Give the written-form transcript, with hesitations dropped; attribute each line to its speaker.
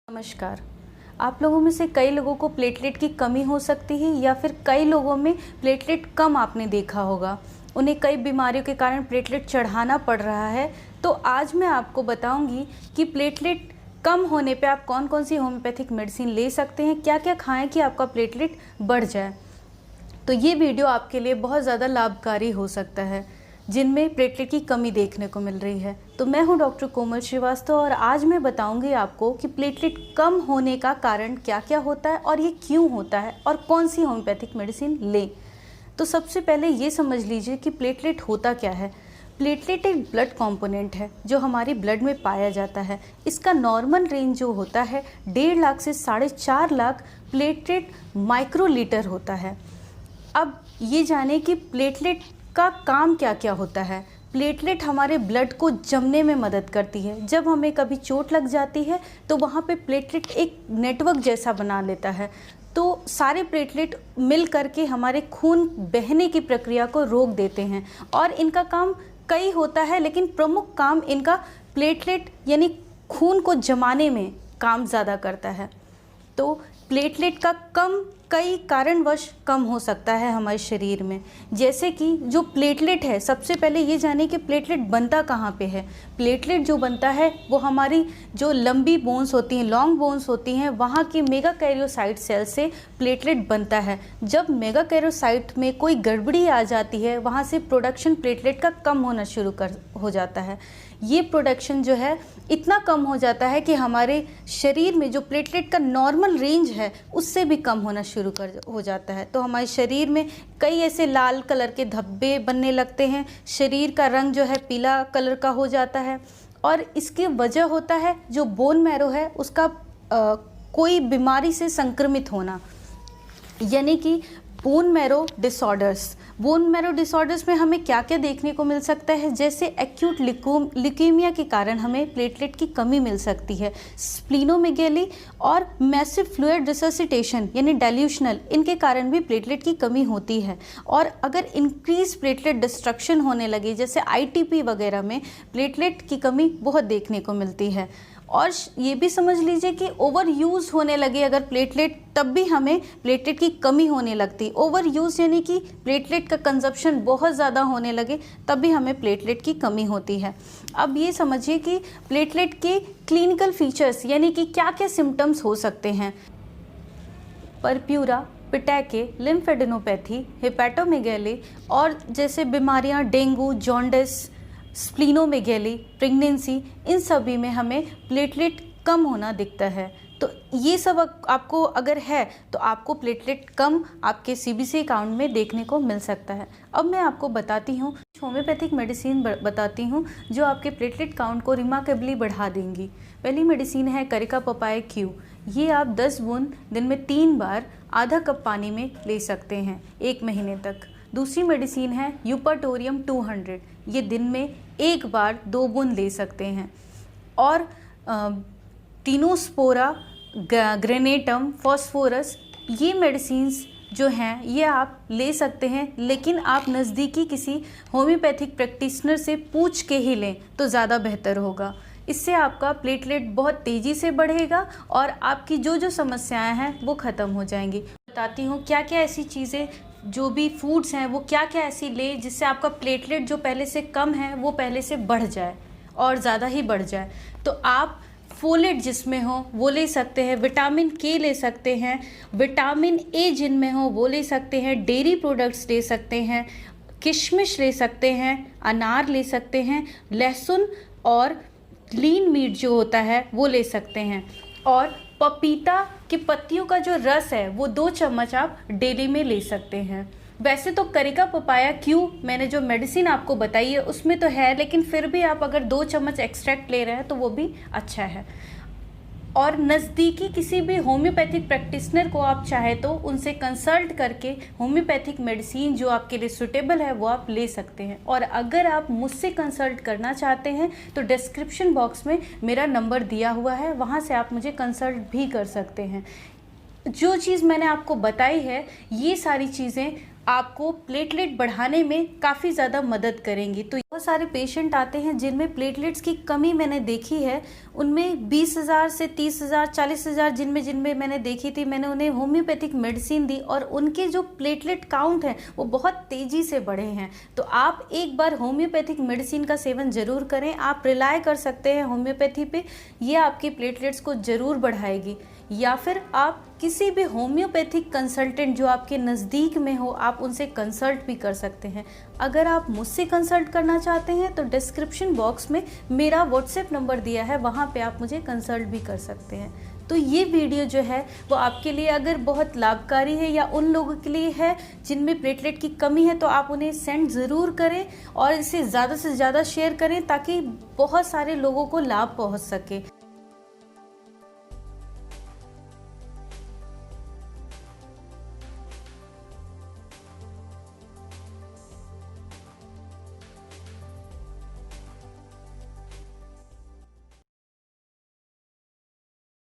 Speaker 1: नमस्कार। आप लोगों में से कई लोगों को प्लेटलेट की कमी हो सकती है या फिर कई लोगों में प्लेटलेट कम आपने देखा होगा। उन्हें कई बीमारियों के कारण प्लेटलेट चढ़ाना पड़ रहा है। तो आज मैं आपको बताऊंगी कि प्लेटलेट कम होने पे आप कौन कौन सी होम्योपैथिक मेडिसिन ले सकते हैं, क्या क्या खाएं कि आपका प्लेटलेट बढ़ जाए। तो ये वीडियो आपके लिए बहुत ज़्यादा लाभकारी हो सकता है जिनमें प्लेटलेट की कमी देखने को मिल रही है। तो मैं हूं डॉक्टर कोमल श्रीवास्तव और आज मैं बताऊंगी आपको कि प्लेटलेट कम होने का कारण क्या क्या होता है और ये क्यों होता है और कौन सी होम्योपैथिक मेडिसिन लें। तो सबसे पहले ये समझ लीजिए कि प्लेटलेट होता क्या है। प्लेटलेट एक ब्लड कंपोनेंट है जो हमारी ब्लड में पाया जाता है। इसका नॉर्मल रेंज जो होता है 1.5 लाख से 4.5 लाख प्लेटलेट माइक्रोलीटर होता है। अब ये जाने कि प्लेटलेट का काम क्या क्या होता है। प्लेटलेट हमारे ब्लड को जमने में मदद करती है। जब हमें कभी चोट लग जाती है तो वहाँ पे प्लेटलेट एक नेटवर्क जैसा बना लेता है। तो सारे प्लेटलेट मिल करके हमारे खून बहने की प्रक्रिया को रोक देते हैं और इनका काम कई होता है, लेकिन प्रमुख काम इनका प्लेटलेट यानी खून को जमाने में काम ज़्यादा करता है। तो प्लेटलेट का कम कई कारणवश कम हो सकता है हमारे शरीर में। जैसे कि जो प्लेटलेट है, सबसे पहले ये जाने कि प्लेटलेट बनता कहाँ पे है। प्लेटलेट जो बनता है वो हमारी जो लंबी बोन्स होती हैं, लॉन्ग बोन्स होती हैं, वहाँ की मेगाकैरियोसाइट सेल से प्लेटलेट बनता है। जब मेगाकैरियोसाइट में कोई गड़बड़ी आ जाती है, वहाँ से प्रोडक्शन प्लेटलेट का कम होना शुरू हो जाता है। ये प्रोडक्शन जो है इतना कम हो जाता है कि हमारे शरीर में जो प्लेटलेट का नॉर्मल रेंज है उससे भी कम होना शुरू हो जाता है। तो हमारे शरीर में कई ऐसे लाल कलर के धब्बे बनने लगते हैं, शरीर का रंग जो है पीला कलर का हो जाता है और इसकी वजह होता है जो बोन मैरो है उसका कोई बीमारी से संक्रमित होना, यानी कि bone marrow disorders. Bone marrow disorders में हमें क्या क्या देखने को मिल सकता है, जैसे एक्यूट ल्यूकेमिया के कारण हमें प्लेटलेट की कमी मिल सकती है। स्प्लीनोमेगेली और मैसिव फ्लूइड रिससिटेशन यानी डाइल्यूशनल, इनके कारण भी प्लेटलेट की कमी होती है। और अगर इंक्रीज प्लेटलेट डिस्ट्रक्शन होने लगे, जैसे आईटीपी वगैरह में प्लेटलेट की कमी बहुत देखने को मिलती है। और ये भी समझ लीजिए कि ओवर यूज़ होने लगे अगर प्लेटलेट, तब भी हमें प्लेटलेट की कमी होने लगती। ओवर यूज़ यानी कि प्लेटलेट का कंजप्शन बहुत ज़्यादा होने लगे, तब भी हमें प्लेटलेट की कमी होती है। अब ये समझिए कि प्लेटलेट के क्लिनिकल फीचर्स यानी कि क्या क्या सिम्टम्स हो सकते हैं। परप्यूरा, पिटैके, लिम्फेडेनोपैथी, हेपेटोमेगैली और जैसे बीमारियां डेंगू, जॉन्डिस, स्प्लीनोमेगेली, प्रेगनेंसी, इन सभी में हमें प्लेटलेट कम होना दिखता है। तो ये सब आपको अगर है तो आपको प्लेटलेट कम आपके सीबीसी काउंट में देखने को मिल सकता है। अब मैं आपको बताती हूँ होम्योपैथिक मेडिसिन बताती हूँ जो आपके प्लेटलेट काउंट को रिमार्केबली बढ़ा देंगी। पहली मेडिसिन है करिका पपाया क्यू। ये आप 10 बूंद दिन में 3 बार आधा कप पानी में ले सकते हैं 1 महीने तक। दूसरी मेडिसिन है यूपाटोरियम 200। ये दिन में 1 बार 2 बूंद ले सकते हैं। और टिनोस्पोरा, ग्रेनेटम, फॉस्फोरस, ये मेडिसिन्स जो हैं ये आप ले सकते हैं, लेकिन आप नज़दीकी किसी होम्योपैथिक प्रैक्टिशनर से पूछ के ही लें तो ज़्यादा बेहतर होगा। इससे आपका प्लेटलेट बहुत तेज़ी से बढ़ेगा और आपकी जो जो समस्याएं हैं वो ख़त्म हो जाएंगी। बताती हूँ क्या क्या ऐसी चीज़ें, जो भी फूड्स हैं वो क्या क्या ऐसी ले जिससे आपका प्लेटलेट जो पहले से कम है वो पहले से बढ़ जाए और ज़्यादा ही बढ़ जाए। तो आप फोलेट जिसमें हो वो ले सकते हैं, विटामिन के ले सकते हैं, विटामिन ए जिनमें हो वो ले सकते हैं, डेयरी प्रोडक्ट्स ले सकते हैं, किशमिश ले सकते हैं, अनार ले सकते हैं, लहसुन और लीन मीट जो होता है वो ले सकते हैं। और पपीता की पत्तियों का जो रस है वो 2 चम्मच आप डेली में ले सकते हैं। वैसे तो करिका पपाया क्यू मैंने जो मेडिसिन आपको बताई है उसमें तो है, लेकिन फिर भी आप अगर 2 चम्मच एक्सट्रैक्ट ले रहे हैं तो वो भी अच्छा है। और नज़दीकी किसी भी होम्योपैथिक प्रैक्टिशनर को आप चाहे तो उनसे कंसल्ट करके होम्योपैथिक मेडिसिन जो आपके लिए सूटेबल है वो आप ले सकते हैं। और अगर आप मुझसे कंसल्ट करना चाहते हैं तो डिस्क्रिप्शन बॉक्स में मेरा नंबर दिया हुआ है, वहाँ से आप मुझे कंसल्ट भी कर सकते हैं। जो चीज़ मैंने आपको बताई है ये सारी चीज़ें आपको प्लेटलेट बढ़ाने में काफ़ी ज़्यादा मदद करेंगी। तो बहुत सारे पेशेंट आते हैं जिनमें प्लेटलेट्स की कमी मैंने देखी है, उनमें 20,000 से 30,000 40,000 जिनमें जिनमें मैंने देखी थी, मैंने उन्हें होम्योपैथिक मेडिसिन दी और उनके जो प्लेटलेट काउंट हैं वो बहुत तेज़ी से बढ़े हैं। तो आप एक बार होम्योपैथिक मेडिसिन का सेवन ज़रूर करें, आप रिलाय कर सकते हैं होम्योपैथी पे, ये आपके प्लेटलेट्स को ज़रूर बढ़ाएगी। या फिर आप किसी भी होम्योपैथिक कंसल्टेंट जो आपके नज़दीक में हो, आप उनसे कंसल्ट भी कर सकते हैं। अगर आप मुझसे कंसल्ट करना चाहते हैं तो डिस्क्रिप्शन बॉक्स में मेरा व्हाट्सएप नंबर दिया है, वहाँ पे आप मुझे कंसल्ट भी कर सकते हैं। तो ये वीडियो जो है वो आपके लिए अगर बहुत लाभकारी है या उन लोगों के लिए है जिनमें प्लेटलेट की कमी है, तो आप उन्हें सेंड ज़रूर करें और इसे ज़्यादा से ज़्यादा शेयर करें ताकि बहुत सारे लोगों को लाभ पहुँच सके।